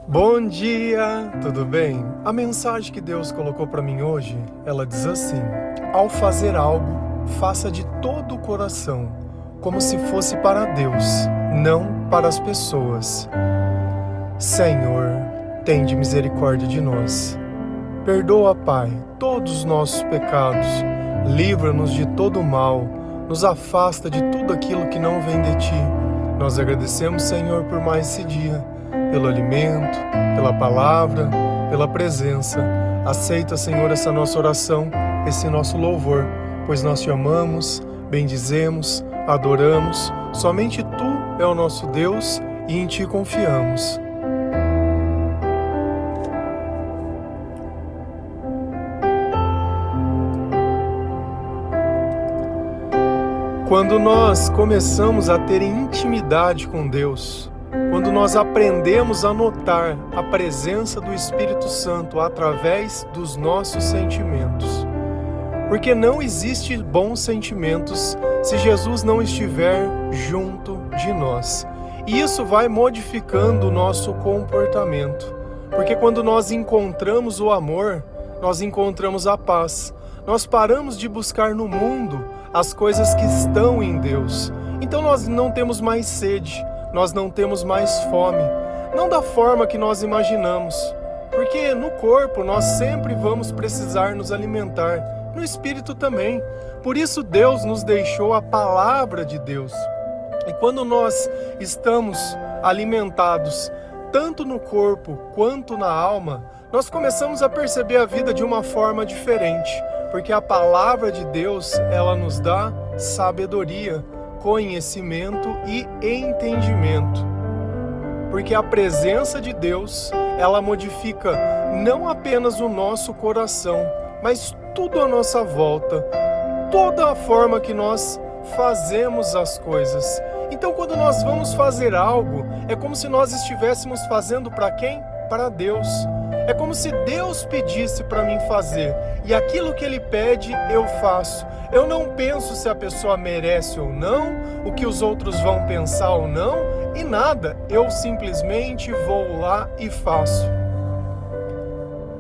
Bom dia, tudo bem? A mensagem que Deus colocou para mim hoje, ela diz assim: ao fazer algo, faça de todo o coração, como se fosse para Deus, não para as pessoas. Senhor, tende misericórdia de nós. Perdoa, Pai, todos os nossos pecados, livra-nos de todo o mal, nos afasta de tudo aquilo que não vem de Ti. Nós agradecemos, Senhor, por mais esse dia, pelo alimento, pela palavra, pela presença. Aceita, Senhor, essa nossa oração, esse nosso louvor, pois nós Te amamos, bendizemos, adoramos. Somente Tu é o nosso Deus e em Ti confiamos. Quando nós começamos a ter intimidade com Deus, quando nós aprendemos a notar a presença do Espírito Santo através dos nossos sentimentos, porque não existe bons sentimentos se Jesus não estiver junto de nós. E isso vai modificando o nosso comportamento, porque quando nós encontramos o amor, nós encontramos a paz. Nós paramos de buscar no mundo as coisas que estão em Deus. Então nós não temos mais sede, nós não temos mais fome, não da forma que nós imaginamos, porque no corpo nós sempre vamos precisar nos alimentar, no espírito também. Por isso Deus nos deixou a palavra de Deus. E quando nós estamos alimentados, tanto no corpo quanto na alma, nós começamos a perceber a vida de uma forma diferente, porque a palavra de Deus, ela nos dá sabedoria, conhecimento e entendimento. Porque a presença de Deus, ela modifica não apenas o nosso coração, mas tudo à nossa volta, toda a forma que nós fazemos as coisas. Então, quando nós vamos fazer algo, é como se nós estivéssemos fazendo para quem? Para Deus. É como se Deus pedisse para mim fazer, e aquilo que Ele pede, eu faço. Eu não penso se a pessoa merece ou não, o que os outros vão pensar ou não, e nada. Eu simplesmente vou lá e faço.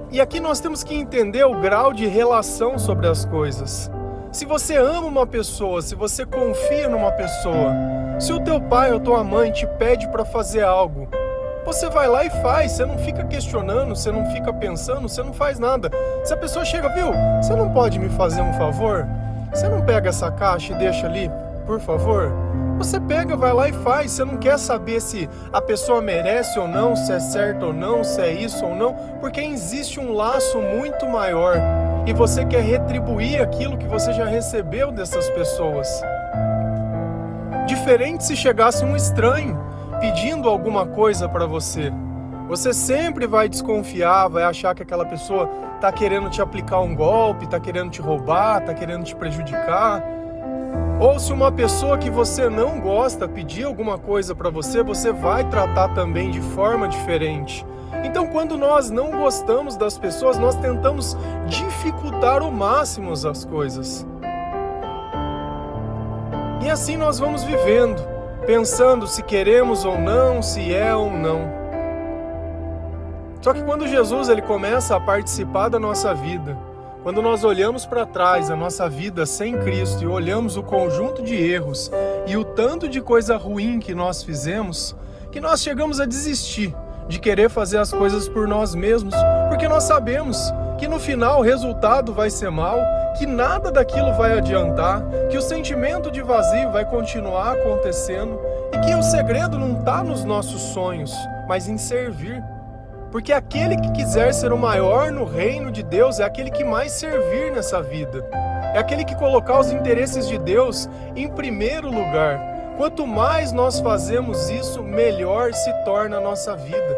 E aqui nós temos que entender o grau de relação sobre as coisas. Se você ama uma pessoa, se você confia numa pessoa, se o teu pai ou tua mãe te pede para fazer algo, você vai lá e faz, você não fica questionando, você não fica pensando, você não faz nada. Se a pessoa chega, viu, você não pode me fazer um favor? Você não pega essa caixa e deixa ali, por favor? Você pega, vai lá e faz, você não quer saber se a pessoa merece ou não, se é certo ou não, se é isso ou não, porque existe um laço muito maior e você quer retribuir aquilo que você já recebeu dessas pessoas. Diferente se chegasse um estranho pedindo alguma coisa para você. Você sempre vai desconfiar, vai achar que aquela pessoa está querendo te aplicar um golpe, está querendo te roubar, está querendo te prejudicar. Ou se uma pessoa que você não gosta pedir alguma coisa para você, você vai tratar também de forma diferente. Então, quando nós não gostamos das pessoas, nós tentamos dificultar ao máximo as coisas. E assim nós vamos vivendo, pensando se queremos ou não, se é ou não. Só que quando Jesus ele começa a participar da nossa vida, quando nós olhamos para trás a nossa vida sem Cristo e olhamos o conjunto de erros e o tanto de coisa ruim que nós fizemos, que nós chegamos a desistir de querer fazer as coisas por nós mesmos, porque nós sabemos que no final o resultado vai ser mau, que nada daquilo vai adiantar, que o sentimento de vazio vai continuar acontecendo e que o segredo não está nos nossos sonhos, mas em servir. Porque aquele que quiser ser o maior no reino de Deus é aquele que mais servir nessa vida. É aquele que colocar os interesses de Deus em primeiro lugar. Quanto mais nós fazemos isso, melhor se torna a nossa vida.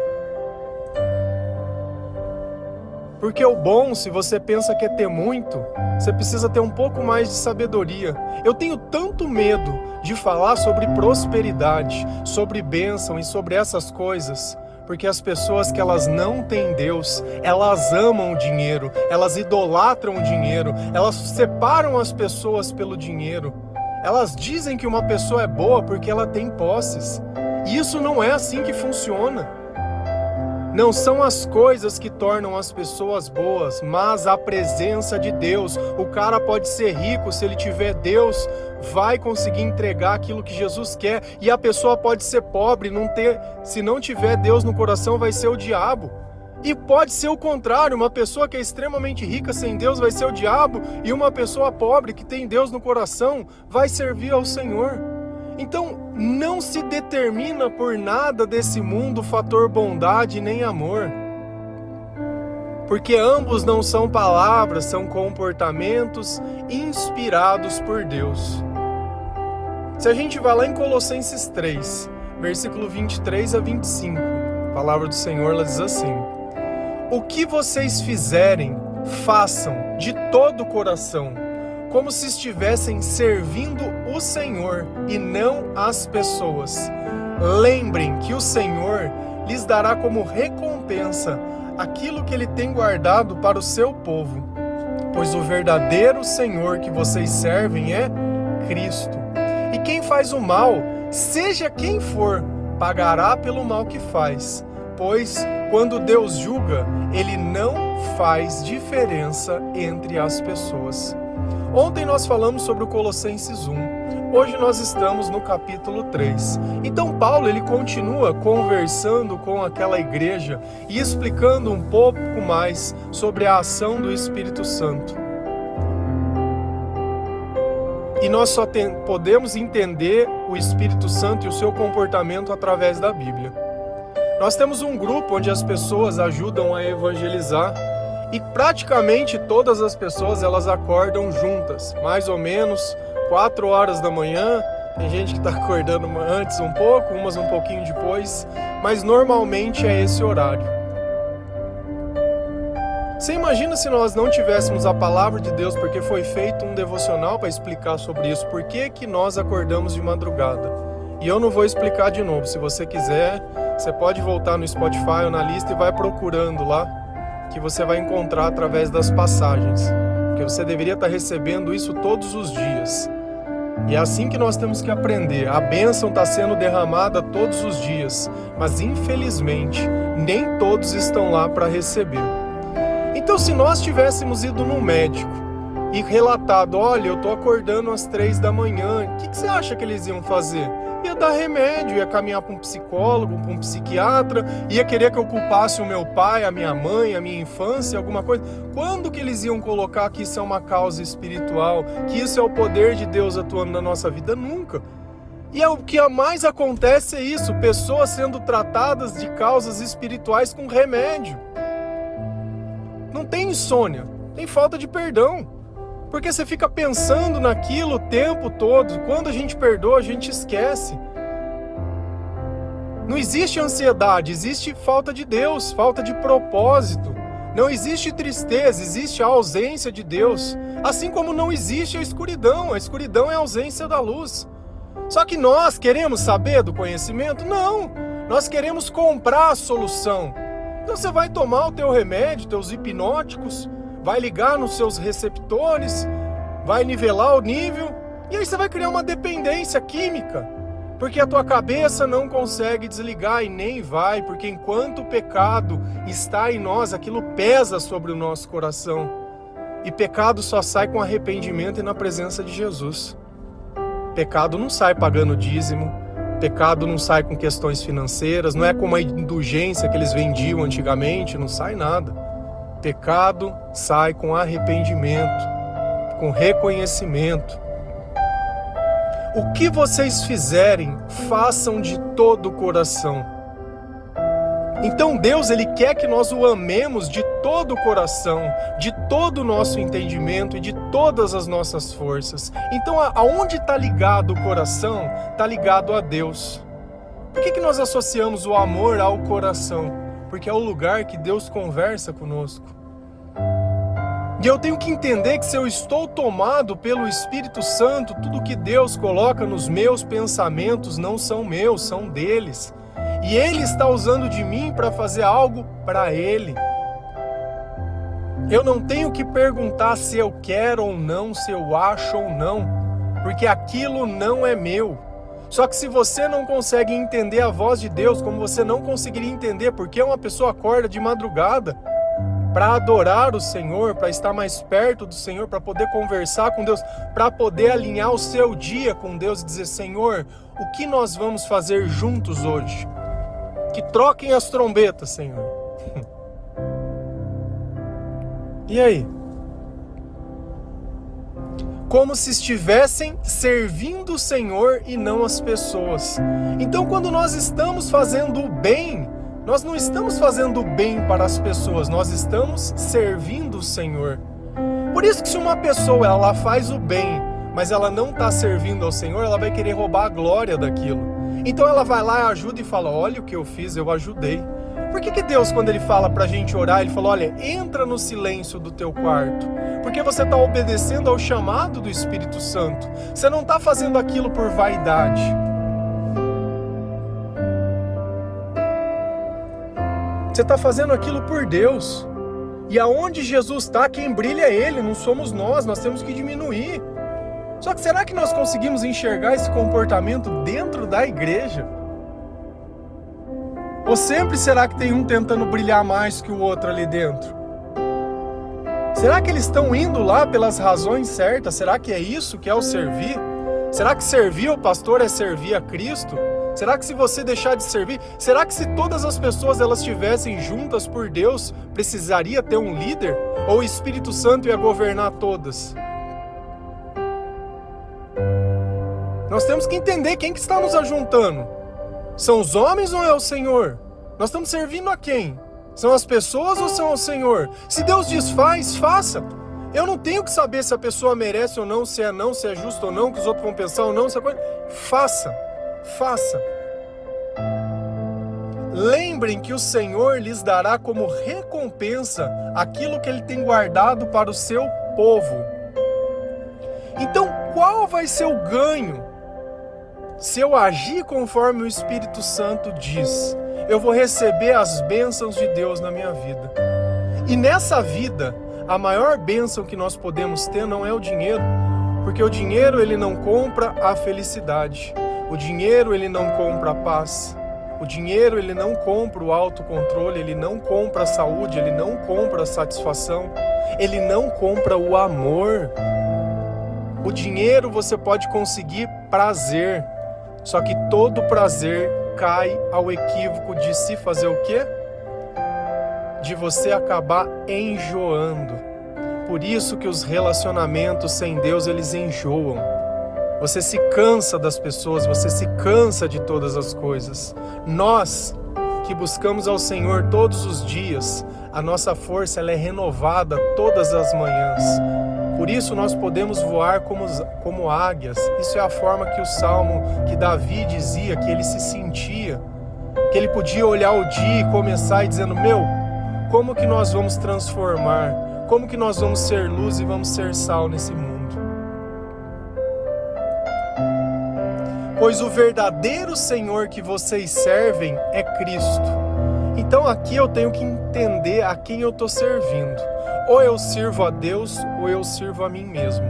Porque o bom, se você pensa que é ter muito, você precisa ter um pouco mais de sabedoria. Eu tenho tanto medo de falar sobre prosperidade, sobre bênção e sobre essas coisas, porque as pessoas que elas não têm Deus, elas amam o dinheiro, elas idolatram o dinheiro, elas separam as pessoas pelo dinheiro. Elas dizem que uma pessoa é boa porque ela tem posses. E isso não é assim que funciona. Não são as coisas que tornam as pessoas boas, mas a presença de Deus. O cara pode ser rico, se ele tiver Deus, vai conseguir entregar aquilo que Jesus quer. E a pessoa pode ser pobre, se não tiver Deus no coração, vai ser o diabo. E pode ser o contrário, uma pessoa que é extremamente rica sem Deus vai ser o diabo, e uma pessoa pobre que tem Deus no coração vai servir ao Senhor. Então, não se determina por nada desse mundo o fator bondade nem amor. Porque ambos não são palavras, são comportamentos inspirados por Deus. Se a gente vai lá em Colossenses 3, versículo 23 a 25, a palavra do Senhor ela diz assim: o que vocês fizerem, façam de todo o coração, como se estivessem servindo o Senhor e não as pessoas. Lembrem que o Senhor lhes dará como recompensa aquilo que Ele tem guardado para o seu povo, pois o verdadeiro Senhor que vocês servem é Cristo. E quem faz o mal, seja quem for, pagará pelo mal que faz, pois quando Deus julga, Ele não faz diferença entre as pessoas. Ontem nós falamos sobre o Colossenses 1, hoje nós estamos no capítulo 3. Então Paulo ele continua conversando com aquela igreja e explicando um pouco mais sobre a ação do Espírito Santo. E nós só podemos entender o Espírito Santo e o seu comportamento através da Bíblia. Nós temos um grupo onde as pessoas ajudam a evangelizar e praticamente todas as pessoas elas acordam juntas, mais ou menos 4 horas da manhã. Tem gente que está acordando antes um pouco, umas um pouquinho depois, mas normalmente é esse horário. Você imagina se nós não tivéssemos a palavra de Deus, porque foi feito um devocional para explicar sobre isso, por que que nós acordamos de madrugada? E eu não vou explicar de novo, se você quiser, você pode voltar no Spotify ou na lista e vai procurando lá, que você vai encontrar através das passagens, porque você deveria estar recebendo isso todos os dias. E é assim que nós temos que aprender. A bênção está sendo derramada todos os dias, mas infelizmente nem todos estão lá para receber. Então, se nós tivéssemos ido no médico e relatado, olha, eu estou acordando às 3 da manhã, o que você acha que eles iam fazer? Ia dar remédio, ia caminhar para um psicólogo, para um psiquiatra, ia querer que eu culpasse o meu pai, a minha mãe, a minha infância, alguma coisa. Quando que eles iam colocar que isso é uma causa espiritual, que isso é o poder de Deus atuando na nossa vida? Nunca. E o que mais acontece é isso, pessoas sendo tratadas de causas espirituais com remédio. Não tem insônia, tem falta de perdão. Porque você fica pensando naquilo o tempo todo. Quando a gente perdoa, a gente esquece. Não existe ansiedade, existe falta de Deus, falta de propósito. Não existe tristeza, existe a ausência de Deus. Assim como não existe a escuridão é a ausência da luz. Só que nós queremos saber do conhecimento? Não, nós queremos comprar a solução. Então você vai tomar o teu remédio, teus hipnóticos, vai ligar nos seus receptores, vai nivelar o nível, e aí você vai criar uma dependência química, porque a tua cabeça não consegue desligar e nem vai, porque enquanto o pecado está em nós, aquilo pesa sobre o nosso coração. E pecado só sai com arrependimento e na presença de Jesus. Pecado não sai pagando dízimo, pecado não sai com questões financeiras, não é como a indulgência que eles vendiam antigamente, não sai nada. Pecado sai com arrependimento, com reconhecimento. O que vocês fizerem, façam de todo o coração. Então Deus, Ele quer que nós o amemos de todo o coração, de todo o nosso entendimento e de todas as nossas forças. Então aonde está ligado o coração, está ligado a Deus. Por que nós associamos o amor ao coração? Porque é o lugar que Deus conversa conosco. E eu tenho que entender que se eu estou tomado pelo Espírito Santo, tudo que Deus coloca nos meus pensamentos não são meus, são deles. E Ele está usando de mim para fazer algo para Ele. Eu não tenho que perguntar se eu quero ou não, se eu acho ou não, porque aquilo não é meu. Só que se você não consegue entender a voz de Deus, como você não conseguiria entender porque uma pessoa acorda de madrugada para adorar o Senhor, para estar mais perto do Senhor, para poder conversar com Deus, para poder alinhar o seu dia com Deus e dizer: Senhor, o que nós vamos fazer juntos hoje? Que troquem as trombetas, Senhor. E aí? Como se estivessem servindo o Senhor e não as pessoas. Então, quando nós estamos fazendo o bem, nós não estamos fazendo o bem para as pessoas, nós estamos servindo o Senhor. Por isso que se uma pessoa ela faz o bem, mas ela não está servindo ao Senhor, ela vai querer roubar a glória daquilo. Então ela vai lá e ajuda e fala: olha o que eu fiz, eu ajudei. Por que Deus, quando Ele fala para a gente orar, Ele fala: olha, entra no silêncio do teu quarto? Porque você está obedecendo ao chamado do Espírito Santo. Você não está fazendo aquilo por vaidade. Você está fazendo aquilo por Deus. E aonde Jesus está, quem brilha é Ele, não somos nós temos que diminuir. Só que será que nós conseguimos enxergar esse comportamento dentro da igreja? Ou sempre será que tem um tentando brilhar mais que o outro ali dentro? Será que eles estão indo lá pelas razões certas? Será que é isso que é o servir? Será que servir ao pastor é servir a Cristo? Será que se você deixar de servir, será que se todas as pessoas elas estivessem juntas por Deus, precisaria ter um líder? Ou o Espírito Santo ia governar todas? Nós temos que entender quem que está nos ajuntando. São os homens ou é o Senhor? Nós estamos servindo a quem? São as pessoas ou são o Senhor? Se Deus diz faz, faça. Eu não tenho que saber se a pessoa merece ou não, se é justo ou não, que os outros vão pensar ou não, se é coisa. Faça. Lembrem que o Senhor lhes dará como recompensa aquilo que Ele tem guardado para o seu povo. Então, qual vai ser o ganho? Se eu agir conforme o Espírito Santo diz, eu vou receber as bênçãos de Deus na minha vida. E nessa vida, a maior bênção que nós podemos ter não é o dinheiro, porque o dinheiro ele não compra a felicidade. O dinheiro ele não compra a paz. O dinheiro ele não compra o autocontrole, ele não compra a saúde, ele não compra a satisfação, ele não compra o amor. O dinheiro você pode conseguir prazer. Só que todo prazer cai ao equívoco de se fazer o quê? De você acabar enjoando. Por isso que os relacionamentos sem Deus, eles enjoam. Você se cansa das pessoas, você se cansa de todas as coisas. Nós que buscamos ao Senhor todos os dias, a nossa força ela é renovada todas as manhãs. Por isso nós podemos voar como águias. Isso é a forma que o Salmo, que Davi dizia, que ele se sentia. Que ele podia olhar o dia e começar e dizendo: como que nós vamos transformar? Como que nós vamos ser luz e vamos ser sal nesse mundo? Pois o verdadeiro Senhor que vocês servem é Cristo. Então aqui eu tenho que entender a quem eu estou servindo. Ou eu sirvo a Deus, ou eu sirvo a mim mesmo.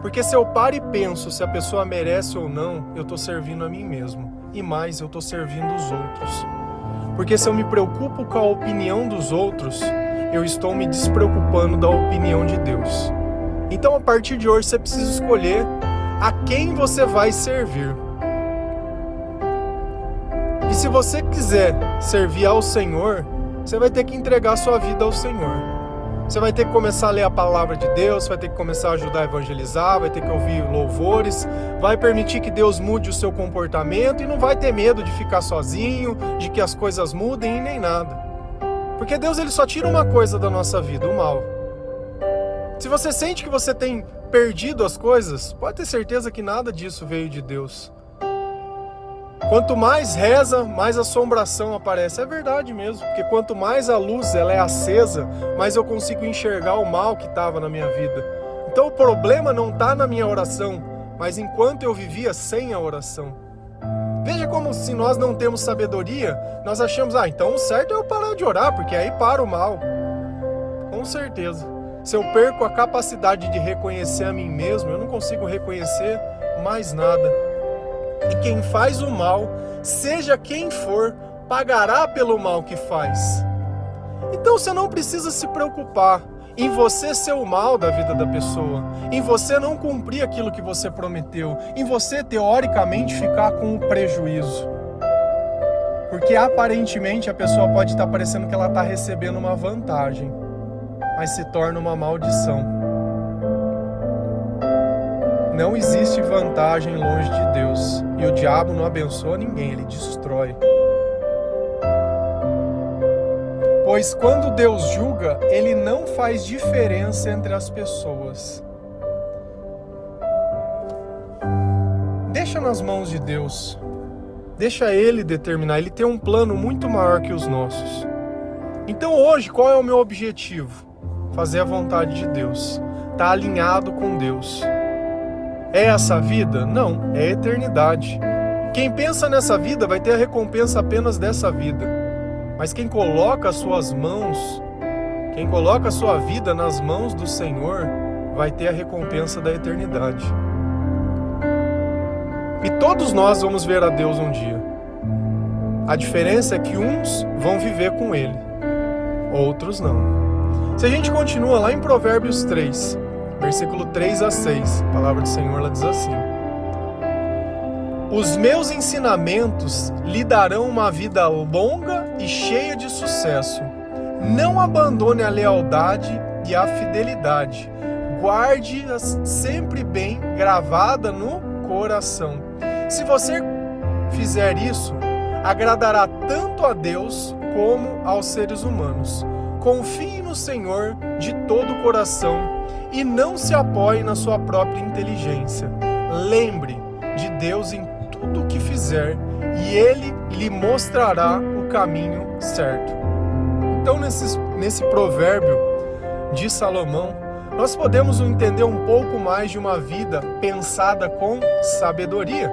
Porque se eu paro e penso se a pessoa merece ou não, eu estou servindo a mim mesmo. E mais, eu estou servindo os outros. Porque se eu me preocupo com a opinião dos outros, eu estou me despreocupando da opinião de Deus. Então, a partir de hoje, você precisa escolher a quem você vai servir. E se você quiser servir ao Senhor, você vai ter que entregar sua vida ao Senhor. Você vai ter que começar a ler a palavra de Deus, vai ter que começar a ajudar a evangelizar, vai ter que ouvir louvores, vai permitir que Deus mude o seu comportamento e não vai ter medo de ficar sozinho, de que as coisas mudem e nem nada. Porque Deus ele só tira uma coisa da nossa vida, o mal. Se você sente que você tem perdido as coisas, pode ter certeza que nada disso veio de Deus. Quanto mais reza, mais assombração aparece. É verdade mesmo, porque quanto mais a luz ela é acesa, mais eu consigo enxergar o mal que estava na minha vida. Então o problema não está na minha oração, mas enquanto eu vivia sem a oração. Veja como se nós não temos sabedoria, nós achamos, então o certo é eu parar de orar, porque aí para o mal. Com certeza. Se eu perco a capacidade de reconhecer a mim mesmo, eu não consigo reconhecer mais nada. E quem faz o mal, seja quem for, pagará pelo mal que faz. Então você não precisa se preocupar em você ser o mal da vida da pessoa, em você não cumprir aquilo que você prometeu, em você teoricamente ficar com o prejuízo. Porque aparentemente a pessoa pode estar parecendo que ela está recebendo uma vantagem, mas se torna uma maldição. Não existe vantagem longe de Deus, e o diabo não abençoa ninguém, ele destrói. Pois quando Deus julga, ele não faz diferença entre as pessoas. Deixa nas mãos de Deus. Deixa ele determinar. Ele tem um plano muito maior que os nossos. Então hoje, qual é o meu objetivo? Fazer a vontade de Deus. Estar alinhado com Deus. É essa vida? Não, é a eternidade. Quem pensa nessa vida vai ter a recompensa apenas dessa vida. Mas quem coloca as suas mãos, quem coloca a sua vida nas mãos do Senhor, vai ter a recompensa da eternidade. E todos nós vamos ver a Deus um dia. A diferença é que uns vão viver com Ele, outros não. Se a gente continua lá em Provérbios 3, versículo 3 a 6, a palavra do Senhor ela diz assim: os meus ensinamentos lhe darão uma vida longa e cheia de sucesso. Não abandone a lealdade e a fidelidade. Guarde-as sempre bem gravada no coração. Se você fizer isso, agradará tanto a Deus como aos seres humanos. Confie no Senhor de todo o coração e não se apoie na sua própria inteligência. Lembre de Deus em tudo o que fizer e Ele lhe mostrará o caminho certo. Então, nesse provérbio de Salomão, nós podemos entender um pouco mais de uma vida pensada com sabedoria.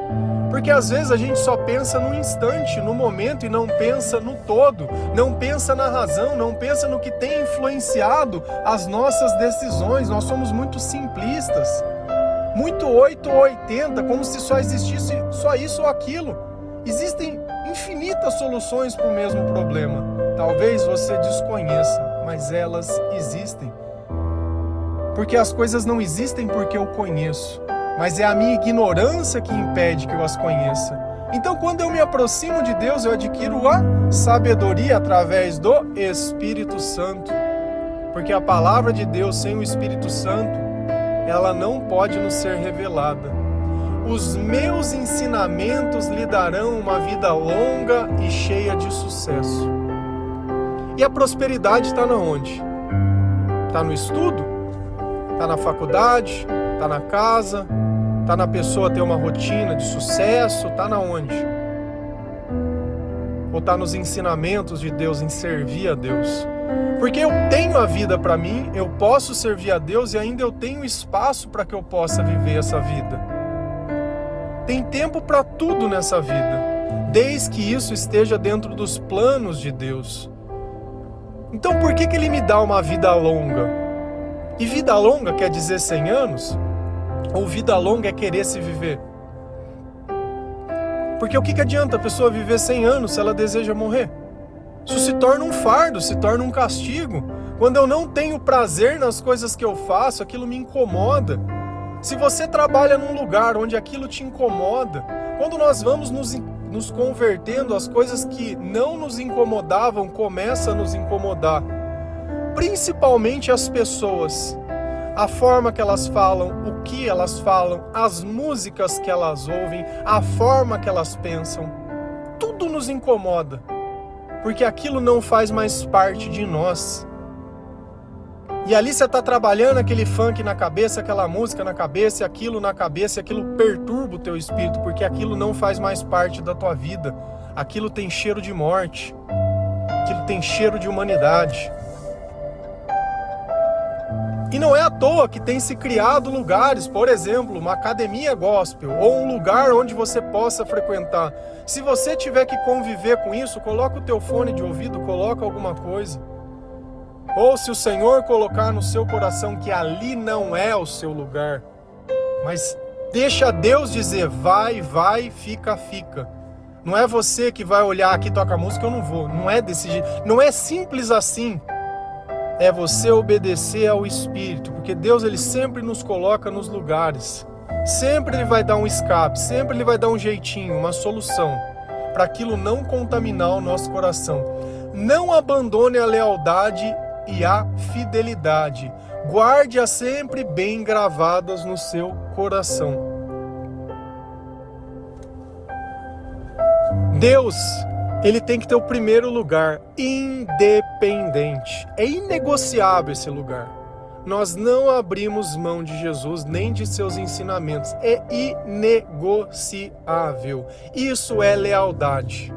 Porque às vezes a gente só pensa no instante, no momento, e não pensa no todo, não pensa na razão, não pensa no que tem influenciado as nossas decisões. Nós somos muito simplistas, muito 8 ou 80, como se só existisse só isso ou aquilo. Existem infinitas soluções para o mesmo problema. Talvez você desconheça, mas elas existem. Porque as coisas não existem porque eu conheço, mas é a minha ignorância que impede que eu as conheça. Então, quando eu me aproximo de Deus, eu adquiro a sabedoria através do Espírito Santo. Porque a palavra de Deus sem o Espírito Santo, ela não pode nos ser revelada. Os meus ensinamentos lhe darão uma vida longa e cheia de sucesso. E a prosperidade está na onde? Está no estudo? Está na faculdade? Está na casa? Está na pessoa ter uma rotina de sucesso? Está na onde? Ou está nos ensinamentos de Deus, em servir a Deus? Porque eu tenho a vida para mim, eu posso servir a Deus e ainda eu tenho espaço para que eu possa viver essa vida. Tem tempo para tudo nessa vida, desde que isso esteja dentro dos planos de Deus. Então por que Ele me dá uma vida longa? E vida longa quer dizer 100 anos? Ou vida longa é querer se viver? Porque o que adianta a pessoa viver 100 anos se ela deseja morrer? Isso se torna um fardo, se torna um castigo. Quando eu não tenho prazer nas coisas que eu faço, aquilo me incomoda. Se você trabalha num lugar onde aquilo te incomoda, quando nós vamos nos convertendo, as coisas que não nos incomodavam começam a nos incomodar. Principalmente as pessoas. A forma que elas falam, o que elas falam, as músicas que elas ouvem, a forma que elas pensam. Tudo nos incomoda. Porque aquilo não faz mais parte de nós. E ali você está trabalhando aquele funk na cabeça, aquela música na cabeça, aquilo na cabeça, e aquilo perturba o teu espírito, porque aquilo não faz mais parte da tua vida. Aquilo tem cheiro de morte. Aquilo tem cheiro de humanidade. E não é à toa que tem se criado lugares, por exemplo, uma academia gospel, ou um lugar onde você possa frequentar. Se você tiver que conviver com isso, coloca o teu fone de ouvido, coloca alguma coisa. Ou se o Senhor colocar no seu coração que ali não é o seu lugar, mas Deixa Deus dizer, vai, vai, fica, fica. Não é você que vai olhar aqui, toca a música, eu não vou. Não é desse jeito. Não é simples assim. É você obedecer ao Espírito, porque Deus ele sempre nos coloca nos lugares. Sempre Ele vai dar um escape, sempre Ele vai dar um jeitinho, uma solução, para aquilo não contaminar o nosso coração. Não abandone a lealdade e a fidelidade. Guarde-as sempre bem gravadas no seu coração. Deus, Ele tem que ter o primeiro lugar, independente. É inegociável esse lugar. Nós não abrimos mão de Jesus nem de seus ensinamentos. É inegociável. Isso é lealdade.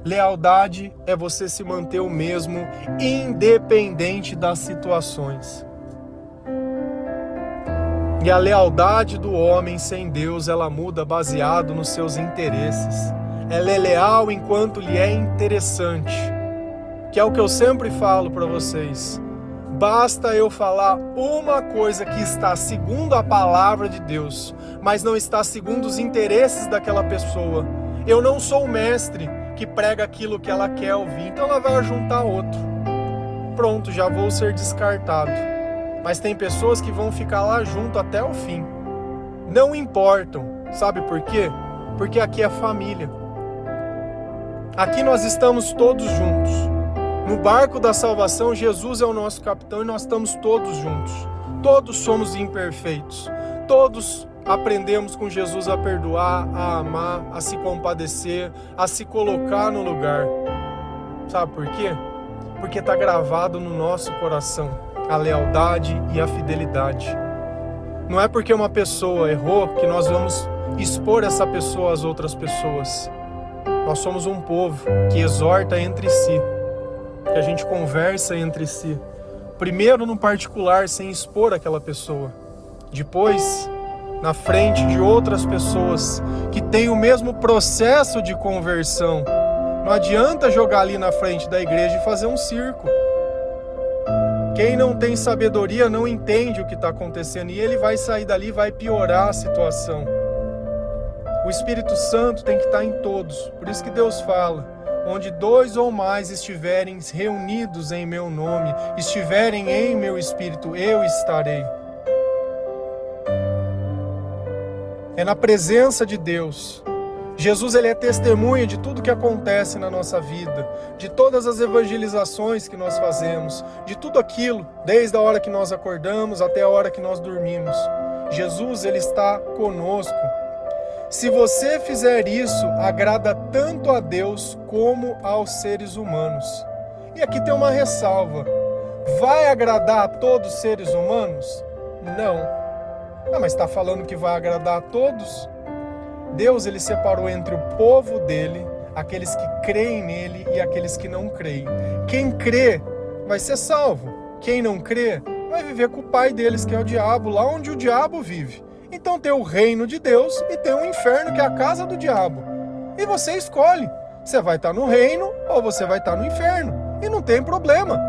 Lealdade é você se manter o mesmo, independente das situações. E a lealdade do homem sem Deus, ela muda baseado nos seus interesses. Ela é leal enquanto lhe é interessante. Que é o que eu sempre falo para vocês. Basta eu falar uma coisa que está segundo a palavra de Deus, mas não está segundo os interesses daquela pessoa. Eu não sou o mestre que prega aquilo que ela quer ouvir, então ela vai juntar outro. Pronto, já vou ser descartado. Mas tem pessoas que vão ficar lá junto até o fim. Não importam. Sabe por quê? Porque aqui é família. Aqui nós estamos todos juntos. No barco da salvação, Jesus é o nosso capitão e nós estamos todos juntos. Todos somos imperfeitos. Todos aprendemos com Jesus a perdoar, a amar, a se compadecer, a se colocar no lugar. Sabe por quê? Porque está gravado no nosso coração a lealdade e a fidelidade. Não é porque uma pessoa errou que nós vamos expor essa pessoa às outras pessoas. Nós somos um povo que exorta entre si, que a gente conversa entre si. Primeiro no particular, sem expor aquela pessoa. Depois, na frente de outras pessoas que têm o mesmo processo de conversão. Não adianta jogar ali na frente da igreja e fazer um circo. Quem não tem sabedoria não entende o que está acontecendo e ele vai sair dali e vai piorar a situação. O Espírito Santo tem que estar em todos. Por isso que Deus fala, onde 2 ou mais estiverem reunidos em meu nome, estiverem em meu Espírito, eu estarei. É na presença de Deus. Jesus ele é testemunha de tudo que acontece na nossa vida, de todas as evangelizações que nós fazemos, de tudo aquilo, desde a hora que nós acordamos até a hora que nós dormimos. Jesus ele está conosco. Se você fizer isso, agrada tanto a Deus como aos seres humanos. E aqui tem uma ressalva. Vai agradar a todos os seres humanos? Não. Mas está falando que vai agradar a todos? Deus ele separou entre o povo dele, aqueles que creem nele e aqueles que não creem. Quem crê vai ser salvo. Quem não crê vai viver com o pai deles, que é o diabo, lá onde o diabo vive. Então tem o reino de Deus e tem o inferno, que é a casa do diabo. E você escolhe. Você vai estar no reino ou você vai estar no inferno. E não tem problema.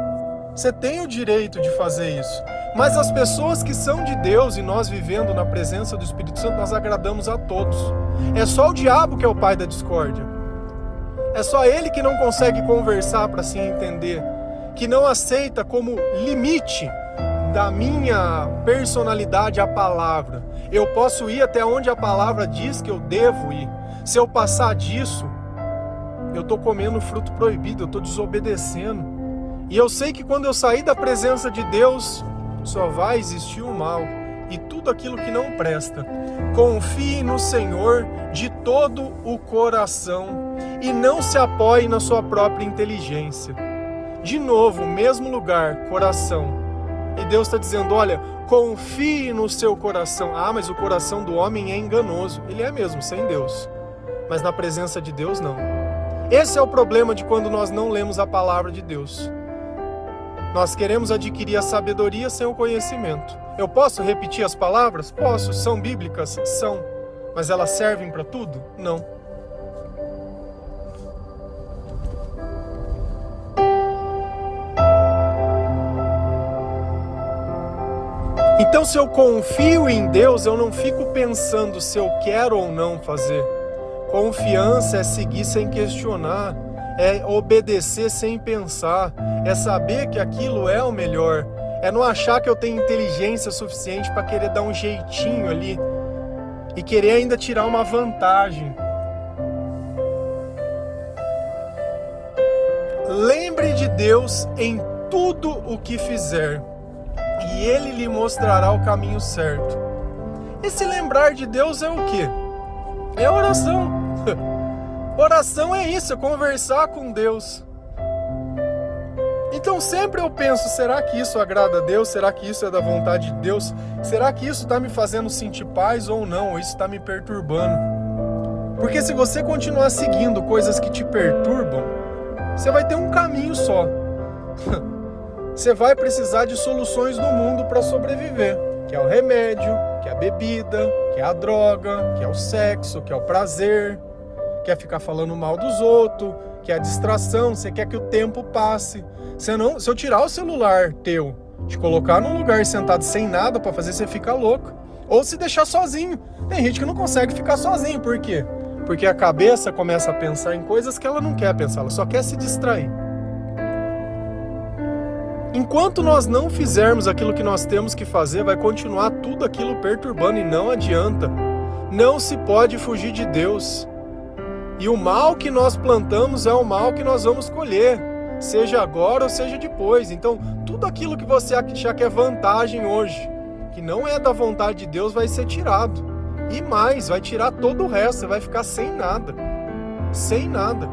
Você tem o direito de fazer isso. Mas as pessoas que são de Deus e nós vivendo na presença do Espírito Santo, nós agradamos a todos. É só o diabo que é o pai da discórdia. É só ele que não consegue conversar para se entender. Que não aceita como limite da minha personalidade a palavra. Eu posso ir até onde a palavra diz que eu devo ir. Se eu passar disso, eu estou comendo fruto proibido, eu estou desobedecendo. E eu sei que quando eu sair da presença de Deus, só vai existir o mal e tudo aquilo que não presta. Confie no Senhor de todo o coração e não se apoie na sua própria inteligência. De novo, mesmo lugar, coração. E Deus está dizendo, olha, confie no seu coração. Mas o coração do homem é enganoso. Ele é mesmo, sem Deus. Mas na presença de Deus, não. Esse é o problema de quando nós não lemos a palavra de Deus. Nós queremos adquirir a sabedoria sem o conhecimento. Eu posso repetir as palavras? Posso. São bíblicas? São. Mas elas servem para tudo? Não. Então, se eu confio em Deus, eu não fico pensando se eu quero ou não fazer. Confiança é seguir sem questionar, é obedecer sem pensar, é saber que aquilo é o melhor, é não achar que eu tenho inteligência suficiente para querer dar um jeitinho ali e querer ainda tirar uma vantagem. Lembre de Deus em tudo o que fizer, e Ele lhe mostrará o caminho certo. Esse lembrar de Deus é o quê? É oração. Oração é isso, é conversar com Deus. Então sempre eu penso, será que isso agrada a Deus? Será que isso é da vontade de Deus? Será que isso está me fazendo sentir paz ou não? Ou isso está me perturbando? Porque se você continuar seguindo coisas que te perturbam, você vai ter um caminho só. Você vai precisar de soluções no mundo para sobreviver, que é o remédio, que é a bebida, que é a droga, que é o sexo, que é o prazer, que é ficar falando mal dos outros, que é a distração, você quer que o tempo passe. Se eu tirar o celular teu, te colocar num lugar sentado sem nada para fazer, você fica louco. Ou se deixar sozinho. Tem gente que não consegue ficar sozinho, por quê? Porque a cabeça começa a pensar em coisas que ela não quer pensar, ela só quer se distrair. Enquanto nós não fizermos aquilo que nós temos que fazer, vai continuar tudo aquilo perturbando e não adianta. Não se pode fugir de Deus. E o mal que nós plantamos é o mal que nós vamos colher, seja agora ou seja depois. Então, tudo aquilo que você achar que é vantagem hoje, que não é da vontade de Deus, vai ser tirado. E mais, vai tirar todo o resto, você vai ficar sem nada. Sem nada.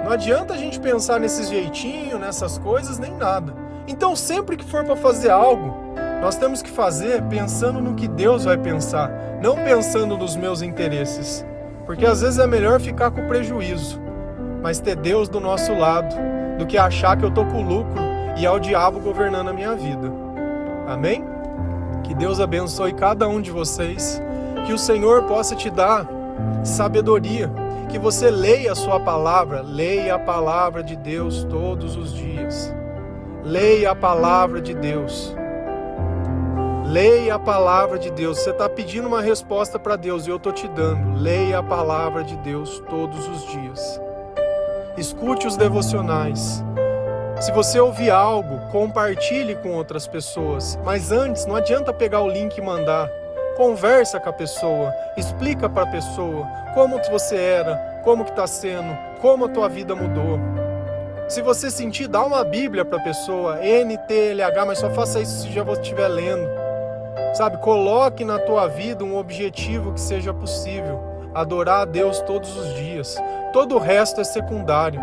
Não adianta a gente pensar nesses jeitinhos, nessas coisas, nem nada. Então, sempre que for para fazer algo, nós temos que fazer pensando no que Deus vai pensar, não pensando nos meus interesses. Porque às vezes é melhor ficar com prejuízo, mas ter Deus do nosso lado, do que achar que eu tô com lucro e é o diabo governando a minha vida. Amém? Que Deus abençoe cada um de vocês, que o Senhor possa te dar sabedoria, que você leia a sua palavra, leia a palavra de Deus todos os dias. Leia a palavra de Deus. Leia a palavra de Deus. Você está pedindo uma resposta para Deus e eu estou te dando. Leia a palavra de Deus todos os dias. Escute os devocionais. Se você ouvir algo, compartilhe com outras pessoas. Mas antes, não adianta pegar o link e mandar. Conversa com a pessoa. Explica para a pessoa como que você era, como que está sendo, como a tua vida mudou. Se você sentir, dá uma Bíblia para a pessoa. NTLH, mas só faça isso se já você estiver lendo. Sabe, coloque na tua vida um objetivo que seja possível. Adorar a Deus todos os dias. Todo o resto é secundário.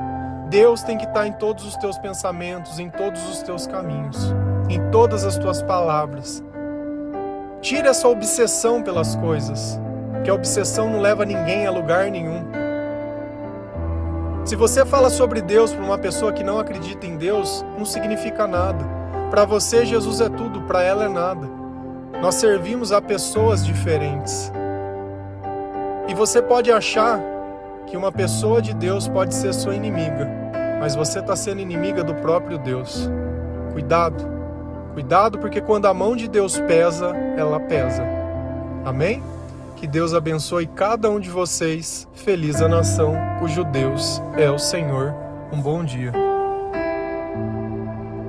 Deus tem que estar em todos os teus pensamentos, em todos os teus caminhos, em todas as tuas palavras. Tire essa obsessão pelas coisas, que a obsessão não leva ninguém a lugar nenhum. Se você fala sobre Deus para uma pessoa que não acredita em Deus, não significa nada. Para você, Jesus é tudo, para ela é nada. Nós servimos a pessoas diferentes. E você pode achar que uma pessoa de Deus pode ser sua inimiga, mas você está sendo inimiga do próprio Deus. Cuidado. Cuidado, porque quando a mão de Deus pesa, ela pesa. Amém? Que Deus abençoe cada um de vocês. Feliz a nação cujo Deus é o Senhor. Um bom dia.